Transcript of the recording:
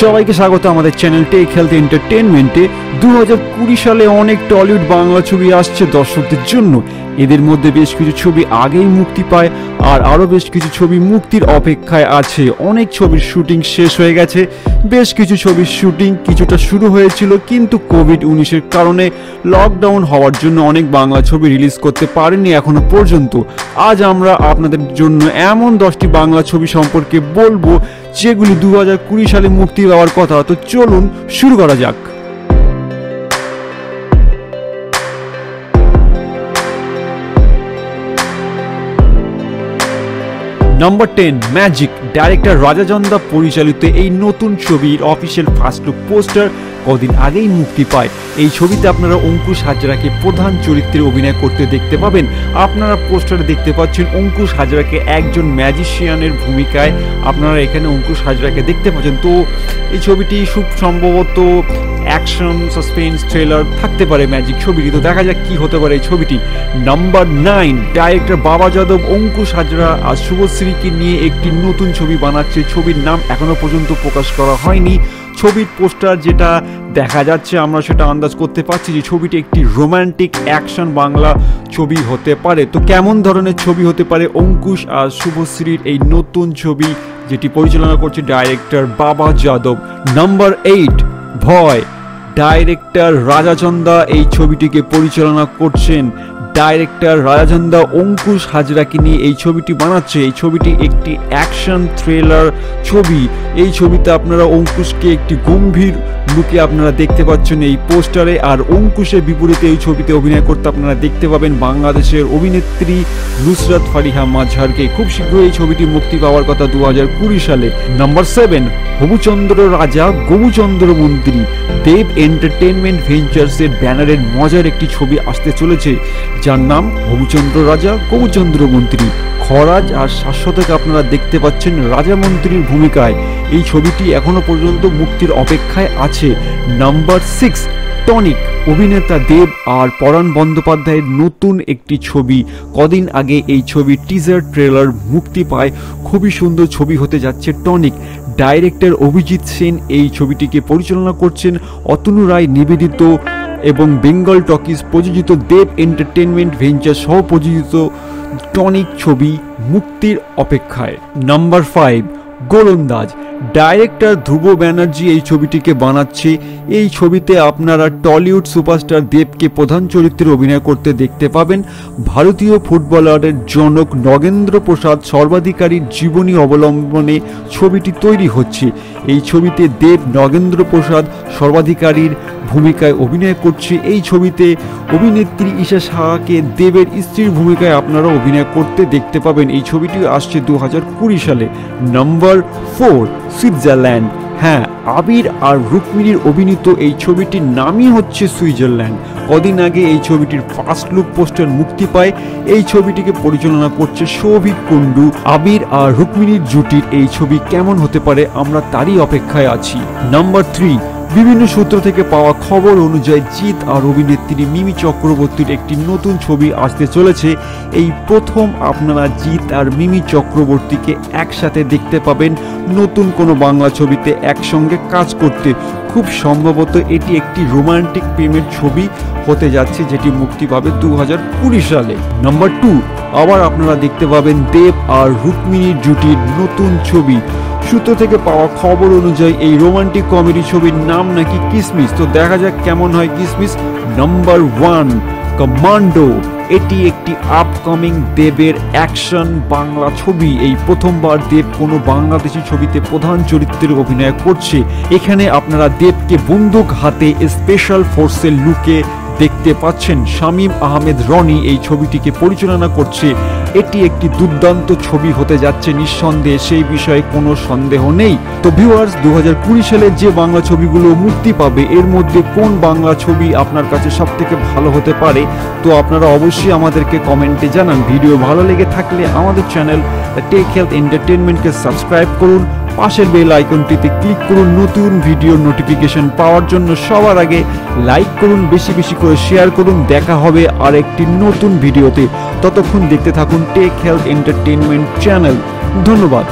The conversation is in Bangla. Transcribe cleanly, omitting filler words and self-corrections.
সবাইকে স্বাগত আমাদের চ্যানেল টেক হেলথ এন্টারটেইনমেন্টে। 2020 সালে অনেক টলিউড বাংলা ছবি আসছে দর্শকদের জন্য। এদের মধ্যে বেশ কিছু ছবি আগেই মুক্তি পায় আর আরও বেশ কিছু ছবি মুক্তির অপেক্ষায় আছে। অনেক ছবির শুটিং শেষ হয়ে গেছে, বেশ কিছু ছবির শুটিং কিছুটা শুরু হয়েছিল, কিন্তু কোভিড-19-এর কারণে লকডাউন হওয়ার জন্য অনেক বাংলা ছবি রিলিজ করতে পারেনি এখনো পর্যন্ত। আজ আমরা আপনাদের জন্য এমন 10টি বাংলা ছবি সম্পর্কে বলবো যেগুলি 2020 সালে মুক্তি পাওয়ার কথা। তো চলুন শুরু করা যাক। Number 10, magic. ডাইরেক্টর রাজা চন্দা পরিচালিত এই নতুন ছবির অফিসিয়াল ফার্স্ট লুক পোস্টার কদিন আগেই মুক্তি পায়। এই ছবিতে আপনারা অঙ্কুশ হাজরাকে প্রধান চরিত্রে অভিনয় করতে দেখতে পাবেন। আপনারা পোস্টারে দেখতে পাচ্ছেন অঙ্কুশ হাজরাকে একজন ম্যাজিশিয়ানের ভূমিকায় আপনারা এখানে অঙ্কুশ হাজরাকে দেখতে পাচ্ছেন। তো এই ছবিটি খুব সম্ভবত অ্যাকশন, সাসপেন্স, থ্রিলার থাকতে পারে ম্যাজিক ছবিটি। তো দেখা যাক কি হতে পারে এই ছবিটি। নাম্বার 9, ডাইরেক্টর বাবা যাদব অঙ্কুশ হাজরা আর শুভশ্রীকে নিয়ে একটি নতুন ছবি বানাচ্ছে। ছবির নাম এখনো পর্যন্ত প্রকাশ করা হয়নি। ছবির পোস্টার যেটা দেখা যাচ্ছে আমরা সেটা আন্দাজ করতে পারছি যে ছবিটি একটি রোমান্টিক অ্যাকশন বাংলা ছবি হতে পারে। তো কেমন ধরনের ছবি হতে পারে অঙ্কুশ আর শুভশ্রীর এই নতুন ছবি যেটি পরিচালনা করছে ডাইরেক্টর বাবা যাদব। নাম্বার 8, ভয়। ডাইরেক্টর রাজা চন্দা এই ছবিটিকে পরিচালনা করছেন। ডাইরেক্টর রাজা চন্দা অঙ্কুশ হাজরাকে নিয়ে এই ছবিটি বানাচ্ছে। এই ছবিটি একটি অ্যাকশন থ্রিলার ছবি। এই ছবিতে আপনারা অঙ্কুশকে একটি গম্ভীর লুকে আপনারা দেখতে পাচ্ছেন এই পোস্টারে। আর অঙ্কুশের বিপরীতে এই ছবিতে অভিনয় করতে আপনারা দেখতে পাবেন বাংলাদেশের অভিনেত্রী নুসরাত ফারিহা মাঝহারকে। খুব শীঘ্রই এই ছবিটি মুক্তি পাওয়ার কথা 2020 সালে। নাম্বার 7, হবুচন্দ্র রাজা গবুচন্দ্র মন্ত্রী। দেব এন্টারটেইনমেন্ট ভেঞ্চার্সের ব্যানারের মজার একটি ছবি আসতে চলেছে যার নাম হবুচন্দ্র রাজা গবুচন্দ্র মন্ত্রী। খরাজ আর শাশ্বতকে আপনারা দেখতে পাচ্ছেন রাজা মন্ত্রীর ভূমিকায়। এই ছবিটি এখনো পর্যন্ত মুক্তির অপেক্ষায় আছে। Number 6, tonic. অভিনেতা দেব আর পরাণ বন্দ্যোপাধ্যায়ের নতুন একটি ছবি। কদিন আগে এই ছবির টিজার ট্রেলার মুক্তি পায়। খুবই সুন্দর ছবি হতে যাচ্ছে টনিক। ডাইরেক্টর অভিজিৎ সেন এই ছবিটিকে পরিচালনা করছেন। অতনু রায় নিবেদিত এবং বেঙ্গল টকিজ প্রযোজিত দেব এন্টারটেইনমেন্ট ভেঞ্চার সহ প্রযোজিত টনিক ছবি মুক্তির অপেক্ষায়। নাম্বার 5, গোলন্দাজ। ডাইরেক্টর ধ্রুব ব্যানার্জি এই ছবিটিকে বানাচ্ছে। এই ছবিতে আপনারা টলিউড সুপারস্টার দেবকে প্রধান চরিত্রে অভিনয় করতে দেখতে পাবেন। ভারতীয় ফুটবলারের জনক নগেন্দ্র প্রসাদ সর্বাধিকারীর জীবনী অবলম্বনে ছবিটি তৈরি হচ্ছে। এই ছবিতে দেব নগেন্দ্র প্রসাদ সর্বাধিকারীর ভূমিকায় অভিনয় করছে। এই ছবিতে অভিনেত্রী ঈশা সাহাকে দেবের স্ত্রীর ভূমিকায় আপনারা অভিনয় করতে দেখতে পাবেন। এই ছবিটি আসছে 2020 সালে। Number 4, Switzerland. হ্যাঁ, আবির আর রুক্মিণীর অভিনীত এই ছবিটির নামই হচ্ছে সুইজারল্যান্ড। কদিন আগে এই ছবিটির ফার্স্ট লুক পোস্টার মুক্তি পায়। এই ছবিটিকে পরিচালনা করছে সৌভিক কুণ্ডু। আবির আর রুক্মিণীর জুটির এই ছবি কেমন হতে পারে আমরা তারই অপেক্ষায় আছি। নাম্বার 3, বিভিন্ন সূত্র থেকে পাওয়া খবর অনুযায়ী জিৎ আর অভিনেত্রী মিমি চক্রবর্তীর একটি নতুন ছবি আসতে চলেছে। এই প্রথম আপনারা জিৎ আর মিমি চক্রবর্তীকে একসাথে দেখতে পাবেন নতুন কোনো বাংলা ছবিতে একসঙ্গে কাজ করতে। খুব সম্ভবত এটি একটি রোমান্টিক প্রেমের ছবি হতে যাচ্ছে যেটি মুক্তি পাবে 2020 সালে। নাম্বার 2, আবার আপনারা দেখতে পাবেন দেব আর রুক্মিণীর জুটির নতুন ছবি। সূত্র থেকে পাওয়া খবর অনুযায়ী এই রোমান্টিক কমেডি ছবির নাম নাকি কিসমিস। তো দেখা যাক কেমন হয় কিসমিস। Number 1, commando. এটি একটি আপকামিং দেবের অ্যাকশন বাংলা ছবি। এই প্রথমবার দেব কোনো বাংলাদেশি ছবিতে প্রধান চরিত্রে অভিনয় করছে। এখানে আপনারা দেবকে বন্দুক হাতে স্পেশাল ফোর্সের লুকে দেখতে পাচ্ছেন। শামীম আহমেদ রনি এই ছবিটিকে পরিচালনা করছে। এটি একটি দুর্দান্ত ছবি হতে যাচ্ছে নিঃসন্দেহে, সেই বিষয়ে কোনো সন্দেহ নেই। তো ভিউয়ার্স, 2020 সালে যে বাংলা ছবিগুলো মুক্তি পাবে এর মধ্যে কোন বাংলা ছবি আপনার কাছে সব থেকে ভালো হতে পারে তো আপনারা অবশ্যই আমাদেরকে কমেন্টে জানান। ভিডিও ভালো লেগে থাকলে আমাদের চ্যানেল টেক হেলথ এন্টারটেইনমেন্টকে সাবস্ক্রাইব করুন। পাশের বেল আইকনটিতে ক্লিক করুন নতুন ভিডিও নোটিফিকেশন পাওয়ার জন্য। সবার আগে লাইক করুন, বেশি বেশি করে শেয়ার করুন। দেখা হবে আর একটি নতুন ভিডিওতে। ততক্ষণ দেখতে থাকুন টেক হেলথ এন্টারটেইনমেন্ট চ্যানেল। ধন্যবাদ।